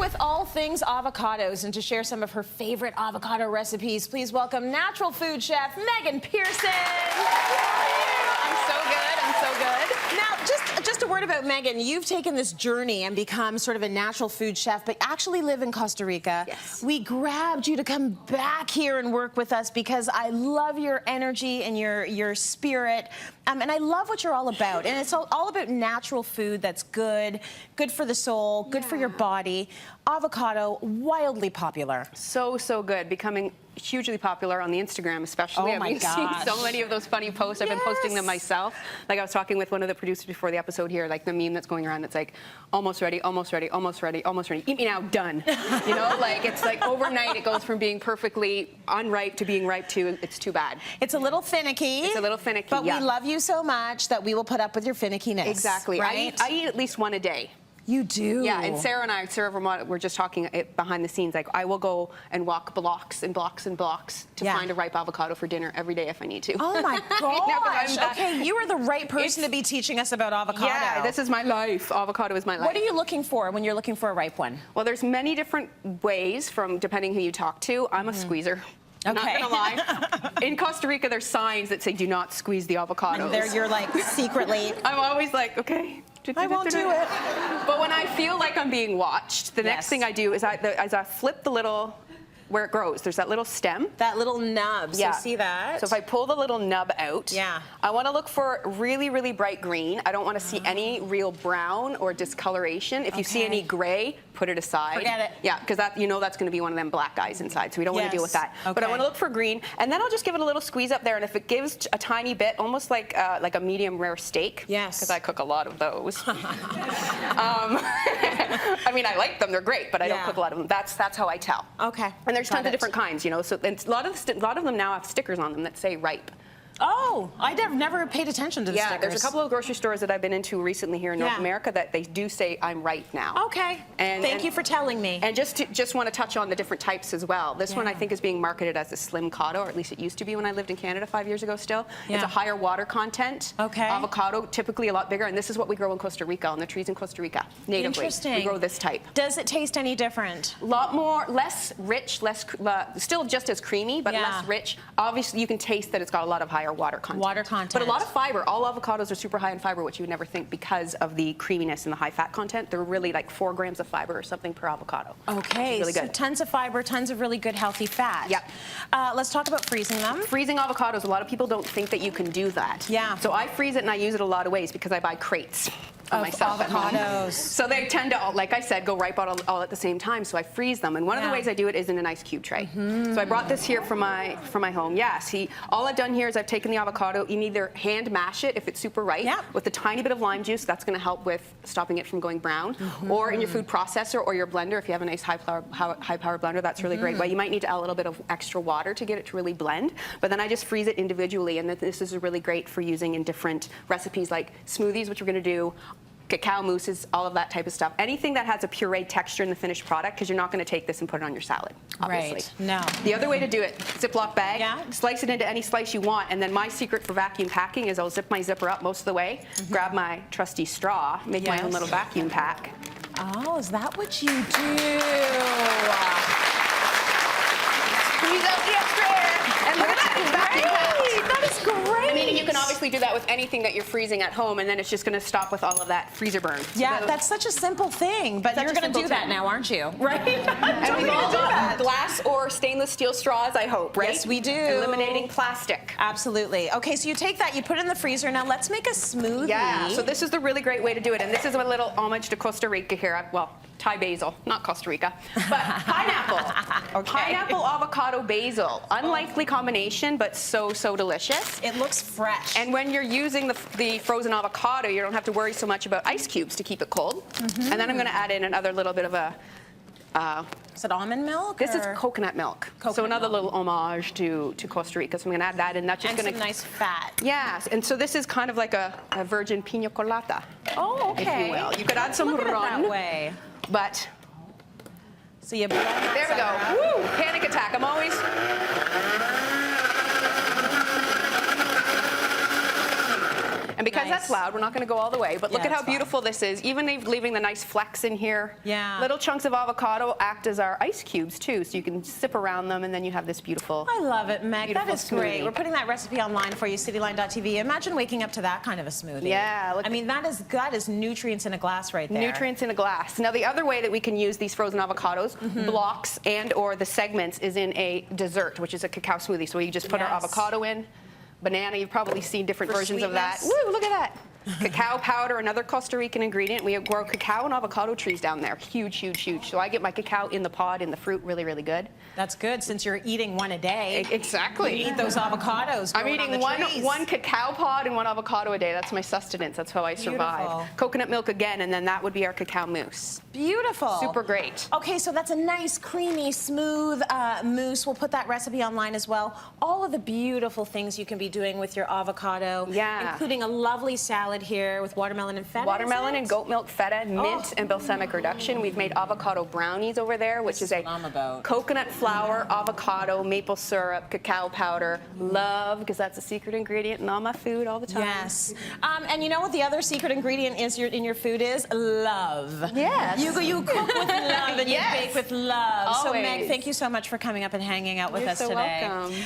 with all things avocados, and to share some of her favorite avocado recipes, please welcome natural food chef Meg Pearson. I'm so good. Now, just a word about Megan. You've taken this journey and become sort of a natural food chef, but actually live in Costa Rica. Yes. We grabbed you to come back here and work with us because I love your energy and your spirit, and I love what you're all about. And it's all about natural food that's good for the soul, good for your body. Avocado, wildly popular. So good. Becoming hugely popular on the Instagram, especially. Oh my I've seen gosh. so many of those funny posts. I've been posting them myself. Like I was talking with one of the producers before the episode here, like the meme that's going around that's like, almost ready, almost ready, almost ready, almost ready. Eat me now, done. You know, like it's like overnight it goes from being perfectly unripe to being ripe to it's too bad. It's a little finicky. It's a little finicky, but we love you so much that we will put up with your finickiness. Exactly. Right? I eat at least one a day. You do? Yeah, and Sarah Vermont, we're just talking behind the scenes, like I will go and walk blocks and blocks and blocks to find a ripe avocado for dinner every day if I need to. Oh my gosh. Okay, you are the right person to be teaching us about avocado. Yeah, this is my life. Avocado is my life. What are you looking for when you're looking for a ripe one? Well, there's many different ways from depending who you talk to. I'm a squeezer. Okay. Not gonna lie. In Costa Rica, there's signs that say do not squeeze the avocados. And there you're like secretly. I'm always like, okay. I won't do it. But when I feel like I'm being watched, the next thing I do is I flip the little, where it grows, there's that little stem. That little nub, so see that? So if I pull the little nub out, I want to look for really, really bright green. I don't want to see any real brown or discoloration. If you see any gray, put it aside. Forget it. Yeah, because that, you know that's going to be one of them black guys inside, so we don't want to deal with that. Okay. But I want to look for green, and then I'll just give it a little squeeze up there, and if it gives a tiny bit, almost like a medium rare steak. Yes. Because I cook a lot of those. I mean, I like them, they're great, but I don't cook a lot of them. That's how I tell. Okay. And there's tons of different kinds, you know. So and a lot of them now have stickers on them that say ripe. Oh, I've never paid attention to the stickers. There's a couple of grocery stores that I've been into recently here in North America that they do say I'm ripe now. Okay. Thank you for telling me. And just want to touch on the different types as well. This one I think is being marketed as a slim cado, or at least it used to be when I lived in Canada 5 years ago still. It's a higher water content. Okay. Avocado, typically a lot bigger, and this is what we grow in Costa Rica, on the trees in Costa Rica, natively. Interesting. We grow this type. Does it taste any different? A lot more, less rich, still just as creamy, but less rich. Obviously, you can taste that it's got a lot of higher water content. But a lot of fiber. All avocados are super high in fiber, which you would never think because of the creaminess and the high fat content. They're really like 4 grams of fiber or something per avocado. Okay, really so good. tons of fiber, tons of really good healthy fat. Yep. Let's talk about freezing them. Freezing avocados, a lot of people don't think that you can do that. Yeah. So I freeze it and I use it a lot of ways because I buy crates of myself avocados. So they tend to, like I said, go ripe all at the same time. So I freeze them, and one of the ways I do it is in an ice cube tray. So I brought this here from my home. Yeah. See, all I've done here is I've taken the avocado. You either hand mash it if it's super ripe with a tiny bit of lime juice. That's going to help with stopping it from going brown. Or in your food processor or your blender, if you have a nice high power blender, that's really great. But you might need to add a little bit of extra water to get it to really blend. But then I just freeze it individually, and this is really great for using in different recipes like smoothies, which we're going to do. Cacao mousses, all of that type of stuff. Anything that has a pureed texture in the finished product, because you're not going to take this and put it on your salad, obviously. Right. No. The other way to do it, Ziploc bag, slice it into any slice you want, and then my secret for vacuum packing is I'll zip my zipper up most of the way, grab my trusty straw, make my own little vacuum pack. Oh, is that what you do? Squeeze out the extra air, and look at that, it's vacuum packed. That is great. I mean, you can obviously do that with anything that you're freezing at home, and then it's just going to stop with all of that freezer burn. Yeah, that's such a simple thing, but you're going to do that now, aren't you? Right? And we've all got glass or stainless steel straws, I hope, right? Yes, we do. Eliminating plastic. Absolutely. Okay, so you take that, you put it in the freezer. Now let's make a smoothie. Yeah, so this is the really great way to do it, and this is a little homage to Costa Rica here. Well, Thai basil, not Costa Rica, but pineapple. Pineapple, avocado, basil. Unlikely combination, but so delicious. It looks fresh. And when you're using the frozen avocado, you don't have to worry so much about ice cubes to keep it cold. And then I'm going to add in another little bit of a... is it almond milk? This is coconut milk. So another little homage to Costa Rica. So I'm going to add that, and that's just going to... some nice fat. Yes, and so this is kind of like a virgin pina colada. Oh, okay. If you will. You could add some Look at it rum. that way. But... So you blend that there we go. Woo! Panic attack. I'm always... And because Nice. that's loud, we're not going to go all the way. But look Yeah, at how it's fine. beautiful this is. Even leaving the nice flecks in here. Yeah. Little chunks of avocado act as our ice cubes too, so you can sip around them, and then you have this beautiful. I love it, Meg. That Beautiful is great. smoothie. We're putting that recipe online for you, cityline.tv. Imagine waking up to that kind of a smoothie. Yeah, look I mean, that is nutrients in a glass right there. Nutrients in a glass. Now, the other way that we can use these frozen avocados, blocks and or the segments, is in a dessert, which is a cacao smoothie. So we just put our Yes. avocado in, banana. You've probably seen different For versions of that. sweetness. Woo, look at that. Cacao powder, another Costa Rican ingredient. We grow cacao and avocado trees down there. Huge, huge, huge. So I get my cacao in the pod, in the fruit, really, really good. That's good since you're eating one a day. Exactly. You eat those avocados. I'm growing on eating the trees. one cacao pod and one avocado a day. That's my sustenance. That's how I survive. Beautiful. Coconut milk again, and then that would be our cacao mousse. Beautiful. Super great. Okay, so that's a nice, creamy, smooth mousse. We'll put that recipe online as well. All of the beautiful things you can be doing with your avocado. Yeah. Including a lovely salad here with watermelon and feta. Watermelon isn't and it? goat milk feta, mint and balsamic reduction. We've made avocado brownies over there, which is a what I'm about. coconut flour, avocado, maple syrup, cacao powder. Love, because that's a secret ingredient in all my food all the time. Yes. And you know what the other secret ingredient is in your food is? Love. Yes. You cook with love and Yes. you bake with love. So Always. Meg, thank you so much for coming up and hanging out with You're us so today. welcome.